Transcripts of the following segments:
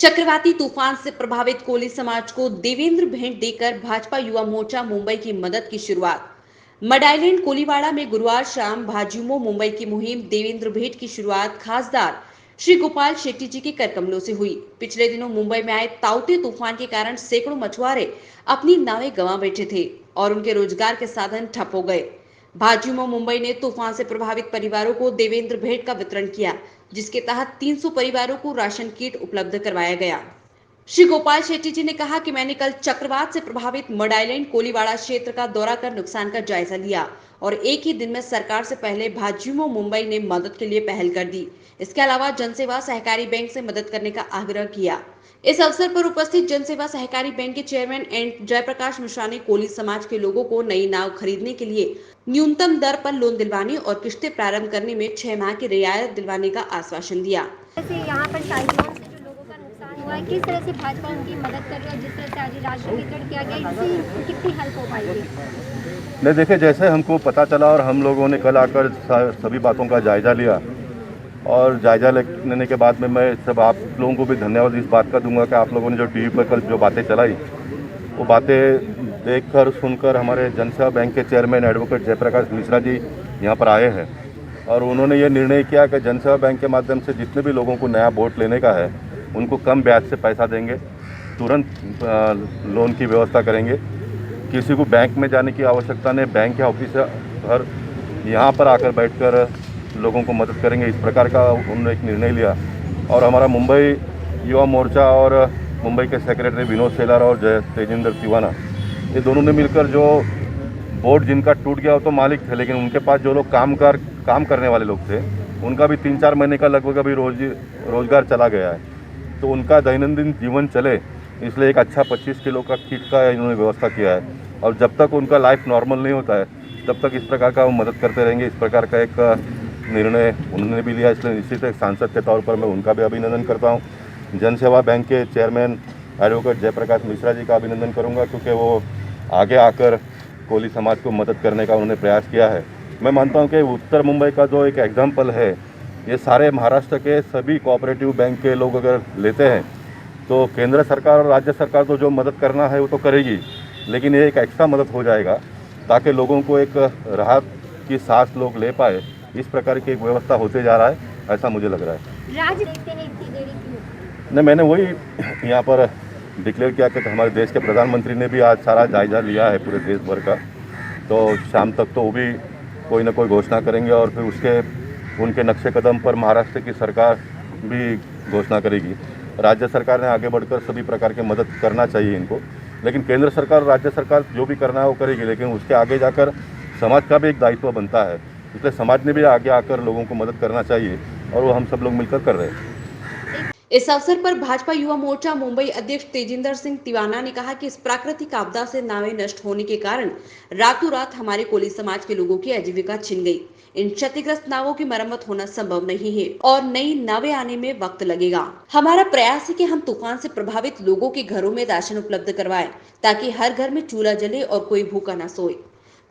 चक्रवाती तूफान से प्रभावित कोली समाज को देवेंद्र भेंट देकर भाजपा युवा मोर्चा मुंबई की मदद की शुरुआत। मड आइलैंड कोलीवाड़ा में गुरुवार शाम भाजयुमो मुंबई की मुहिम देवेंद्र भेंट की शुरुआत खासदार श्री गोपाल शेट्टी जी के करकमलों से हुई। पिछले दिनों मुंबई में आए ताउते तूफान के कारण सैकड़ों मछुआरे अपनी नावें गंवा बैठे थे और उनके रोजगार के साधन ठप हो गए। भाजयुमो मुंबई ने तूफान से प्रभावित परिवारों को देवेंद्र भेंट का वितरण किया, जिसके तहत 300 परिवारों को राशन किट उपलब्ध करवाया गया। श्री गोपाल शेट्टी जी ने कहा कि मैंने कल चक्रवात से प्रभावित मड आइलैंड कोलीवाड़ा क्षेत्र का दौरा कर नुकसान का जायजा लिया और एक ही दिन में सरकार से पहले भाजयुमो मुंबई ने मदद के लिए पहल कर दी। इसके अलावा जनसेवा सहकारी बैंक से मदद करने का आग्रह किया। इस अवसर पर उपस्थित जनसेवा सहकारी बैंक के चेयरमैन एन जयप्रकाश मिश्रा ने कोली समाज के लोगों को नई नाव खरीदने के लिए न्यूनतम दर पर लोन दिलवाने और किस्तें प्रारंभ करने में 6 माह की रियायत दिलवाने का आश्वासन दिया। यहाँ पर साइक्लोन से जो लोगों का नुकसान हुआ है, किस तरह से भाजपा उनकी मदद कर रही है, जिस तरह से आज राशन वितरण किया गया, इससे कितनी हेल्प हो पाएगी? नहीं, देखिए, जैसे हमको पता चला और हम लोगों ने कल आकर सभी बातों का जायज़ा लिया और जायज़ा लेने के बाद में मैं सब आप लोगों को भी धन्यवाद इस बात का दूंगा कि आप लोगों ने जो टीवी पर कल जो बातें चलाई वो बातें देखकर सुनकर हमारे जनसेवा बैंक के चेयरमैन एडवोकेट जयप्रकाश मिश्रा जी यहाँ पर आए हैं और उन्होंने ये निर्णय किया कि जनसेवा बैंक के माध्यम से जितने भी लोगों को नया वोट लेने का है उनको कम ब्याज से पैसा देंगे, तुरंत लोन की व्यवस्था करेंगे। किसी को बैंक में जाने की आवश्यकता नहीं, बैंक के ऑफिस घर यहाँ पर आकर बैठकर लोगों को मदद करेंगे। इस प्रकार का उन्होंने एक निर्णय लिया और हमारा मुंबई युवा मोर्चा और मुंबई के सेक्रेटरी विनोद सेलार और तेजिंदर तिवाना, ये दोनों ने मिलकर जो बोर्ड जिनका टूट गया वो तो मालिक थे, लेकिन उनके पास जो लोग काम करने वाले लोग थे उनका भी 3-4 महीने का लगभग अभी रोजगार चला गया है, तो उनका दैनंदिन जीवन चले इसलिए एक अच्छा 25 किलो का किट का इन्होंने व्यवस्था किया है और जब तक उनका लाइफ नॉर्मल नहीं होता है तब तक इस प्रकार का वो मदद करते रहेंगे। इस प्रकार का एक निर्णय उन्होंने भी लिया, इसलिए निश्चित एक सांसद के तौर पर मैं उनका भी अभिनंदन करता हूँ। जनसेवा बैंक के चेयरमैन एडवोकेट जयप्रकाश मिश्रा जी का अभिनंदन करूँगा क्योंकि वो आगे आकर कोली समाज को मदद करने का उन्होंने प्रयास किया है। मैं मानता हूँ कि उत्तर मुंबई का जो एक एग्जाम्पल है, ये सारे महाराष्ट्र के सभी कोऑपरेटिव बैंक के लोग अगर लेते हैं तो केंद्र सरकार और राज्य सरकार तो जो मदद करना है वो तो करेगी, लेकिन ये एक एक्स्ट्रा मदद हो जाएगा ताकि लोगों को एक राहत की सांस लोग ले पाए। इस प्रकार की एक व्यवस्था होते जा रहा है, ऐसा मुझे लग रहा है। राज्य देखते हैं इतनी देरी क्यों? नहीं, मैंने वही यहाँ पर डिक्लेयर किया कि हमारे देश के प्रधानमंत्री ने भी आज सारा जायजा लिया है पूरे देश भर का, तो शाम तक तो वो भी कोई ना कोई घोषणा करेंगे और फिर उसके उनके नक्शे कदम पर महाराष्ट्र की सरकार भी घोषणा करेगी। राज्य सरकार ने आगे बढ़कर सभी प्रकार की मदद करना चाहिए इनको, लेकिन केंद्र सरकार और राज्य सरकार जो भी करना है वो करेगी, लेकिन उसके आगे जाकर समाज का भी एक दायित्व बनता है, इसलिए समाज ने भी आगे आकर लोगों को मदद करना चाहिए और वो हम सब लोग मिलकर कर रहे हैं। इस अवसर पर भाजपा युवा मोर्चा मुंबई अध्यक्ष तेजिंदर सिंह तिवाना ने कहा कि इस प्राकृतिक आपदा से नावें नष्ट होने के कारण रातों रात हमारे कोली समाज के लोगों की आजीविका छिन गई। इन क्षतिग्रस्त नावों की मरम्मत होना संभव नहीं है और नई नावें आने में वक्त लगेगा। हमारा प्रयास है कि हम तूफान से प्रभावित लोगों के घरों में राशन उपलब्ध करवाएं ताकि हर घर में चूल्हा जले और कोई भूखा न सोए।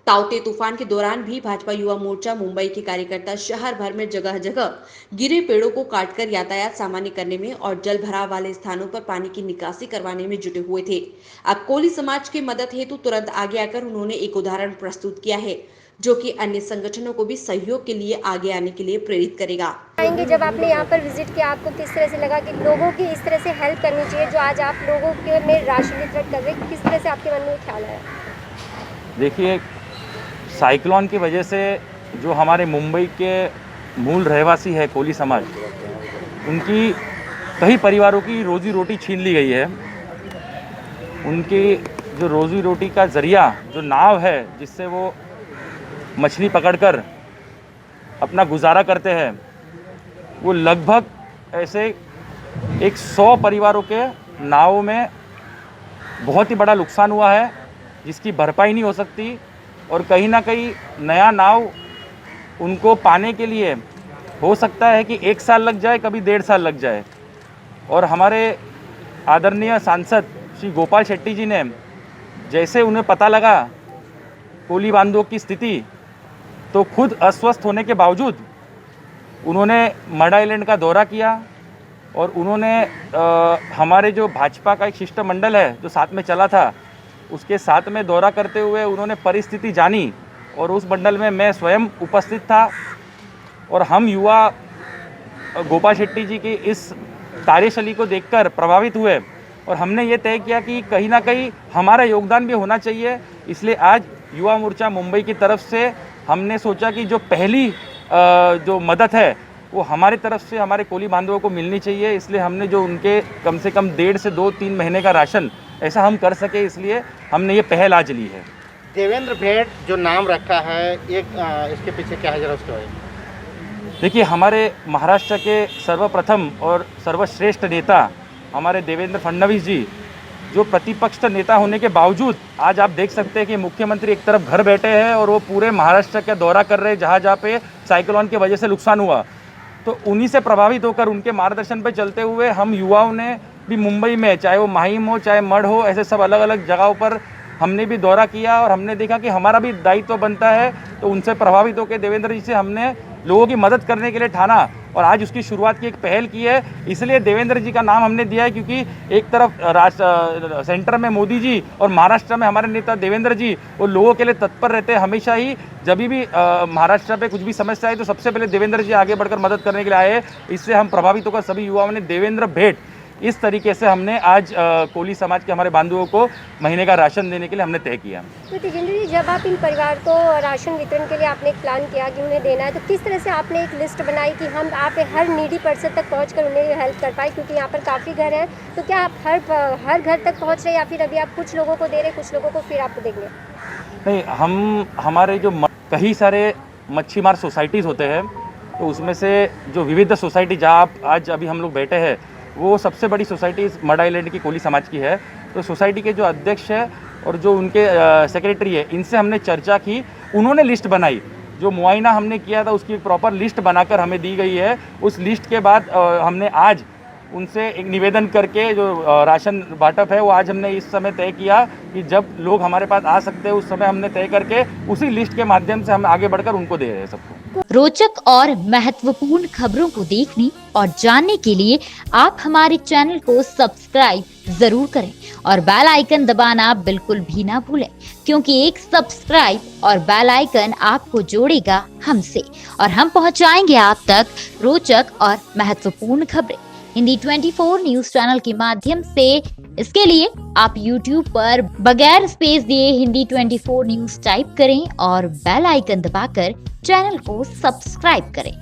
ताउते तूफान के दौरान भी भाजपा युवा मोर्चा मुंबई के कार्यकर्ता शहर भर में जगह जगह गिरे पेड़ों को काटकर यातायात सामान्य करने में और जल भराव वाले स्थानों पर पानी की निकासी करवाने में जुटे हुए थे। अब कोली समाज की मदद हेतु तुरंत आगे आकर उन्होंने एक उदाहरण प्रस्तुत किया है जो कि अन्य संगठनों को भी सहयोग के लिए आगे आने के लिए प्रेरित करेगा। आएंगे, जब आपने यहाँ पर विजिट किया, आपको किस तरह से लगा कि लोगों की इस तरह से हेल्प करनी चाहिए जो आज आप लोगों के में राशन वितरण कर रहे हैं, किस तरह से आपके मन में ख्याल आया? देखिए, साइक्लोन की वजह से जो हमारे मुंबई के मूल रहवासी है कोली समाज, उनकी कई परिवारों की रोजी रोटी छीन ली गई है। उनकी जो रोजी रोटी का ज़रिया जो नाव है जिससे वो मछली पकड़कर अपना गुजारा करते हैं, वो लगभग ऐसे 100 परिवारों के नावों में बहुत ही बड़ा नुकसान हुआ है जिसकी भरपाई नहीं हो सकती और कहीं ना कहीं नया नाव उनको पाने के लिए हो सकता है कि 1 साल लग जाए, कभी 1.5 साल लग जाए। और हमारे आदरणीय सांसद श्री गोपाल शेट्टी जी ने जैसे उन्हें पता लगा कोली बांधों की स्थिति, तो खुद अस्वस्थ होने के बावजूद उन्होंने मड आइलैंड का दौरा किया और उन्होंने हमारे जो भाजपा का एक शिष्टमंडल है जो साथ में चला था, उसके साथ में दौरा करते हुए उन्होंने परिस्थिति जानी और उस मंडल में मैं स्वयं उपस्थित था। और हम युवा गोपाल शेट्टी जी की इस कार्यशैली को देखकर प्रभावित हुए और हमने ये तय किया कि कहीं ना कहीं हमारा योगदान भी होना चाहिए। इसलिए आज युवा मोर्चा मुंबई की तरफ से हमने सोचा कि जो पहली जो मदद है वो हमारी तरफ से हमारे कोली बांधवों को मिलनी चाहिए। इसलिए हमने जो उनके कम से कम 1.5 से 2-3 महीने का राशन ऐसा हम कर सके, इसलिए हमने ये पहल आज ली है। देवेंद्र भेंट जो नाम रखा है, इसके पीछे क्या है, जरा उसके बारे में। देखिए, हमारे महाराष्ट्र के सर्वप्रथम और सर्वश्रेष्ठ नेता हमारे देवेंद्र फडणवीस जी, जो प्रतिपक्ष नेता होने के बावजूद आज आप देख सकते हैं कि मुख्यमंत्री एक तरफ घर बैठे हैं और वो पूरे महाराष्ट्र का दौरा कर रहे हैं जहाँ पे साइक्लोन की वजह से नुकसान हुआ। तो उन्हीं से प्रभावित होकर उनके मार्गदर्शन पर चलते हुए हम युवाओं ने भी मुंबई में, चाहे वो माहिम हो चाहे मढ़ हो, ऐसे सब अलग अलग जगहों पर हमने भी दौरा किया और हमने देखा कि हमारा भी दायित्व बनता है। तो उनसे प्रभावित होकर देवेंद्र जी से हमने लोगों की मदद करने के लिए ठाना और आज उसकी शुरुआत की एक पहल की है। इसलिए देवेंद्र जी का नाम हमने दिया है क्योंकि एक तरफ सेंटर में मोदी जी और महाराष्ट्र में हमारे नेता देवेंद्र जी, वो लोगों के लिए तत्पर रहते हैं हमेशा ही। जब भी महाराष्ट्र पे कुछ भी समस्या है तो सबसे पहले देवेंद्र जी आगे बढ़कर मदद करने के लिए आए। इससे हम प्रभावित होकर सभी युवाओं ने देवेंद्र भेंट इस तरीके से हमने आज कोली समाज के हमारे बांधवों को महीने का राशन देने के लिए हमने तय किया। तो तेजेंद्र जी, जब आप इन परिवार को राशन वितरण के लिए आपने एक प्लान किया कि उन्हें देना है, तो किस तरह से आपने एक लिस्ट बनाई कि हम आप हर नीडी पर्सन तक पहुंचकर उन्हें हेल्प कर पाए, क्योंकि यहाँ पर काफ़ी घर हैं। तो क्या आप हर घर तक पहुँच रहे हैं या फिर अभी आप कुछ लोगों को दे रहे हैं, कुछ लोगों को फिर आपको देंगे? नहीं, हम हमारे जो कई सारे मच्छीमार सोसाइटीज़ होते हैं, तो उसमें से जो विविध सोसाइटी जहाँ आप आज अभी हम लोग बैठे हैं, वो सबसे बड़ी सोसाइटी मड आइलैंड की कोली समाज की है। तो सोसाइटी के जो अध्यक्ष है और जो उनके सेक्रेटरी है, इनसे हमने चर्चा की। उन्होंने लिस्ट बनाई, जो मुआयना हमने किया था उसकी प्रॉपर लिस्ट बनाकर हमें दी गई है। उस लिस्ट के बाद हमने आज उनसे एक निवेदन करके जो राशन बांटअप है वो आज हमने इस समय तय किया कि जब लोग हमारे पास आ सकते हैं उस समय हमने तय करके उसी लिस्ट के माध्यम से हम आगे बढ़कर उनको दे रहे हैं सबको। रोचक और महत्वपूर्ण खबरों को देखने और जानने के लिए आप हमारे चैनल को सब्सक्राइब जरूर करें और बेल आइकन दबाना बिल्कुल भी ना भूलें, क्योंकि एक सब्सक्राइब और बेल आइकन आपको जोड़ेगा हमसे और हम पहुंचाएंगे आप तक रोचक और महत्वपूर्ण खबरें हिंदी 24 न्यूज चैनल के माध्यम से। इसके लिए आप YouTube पर बगैर स्पेस दिए हिंदी 24 न्यूज टाइप करें और बेल आइकन दबाकर चैनल को सब्सक्राइब करें।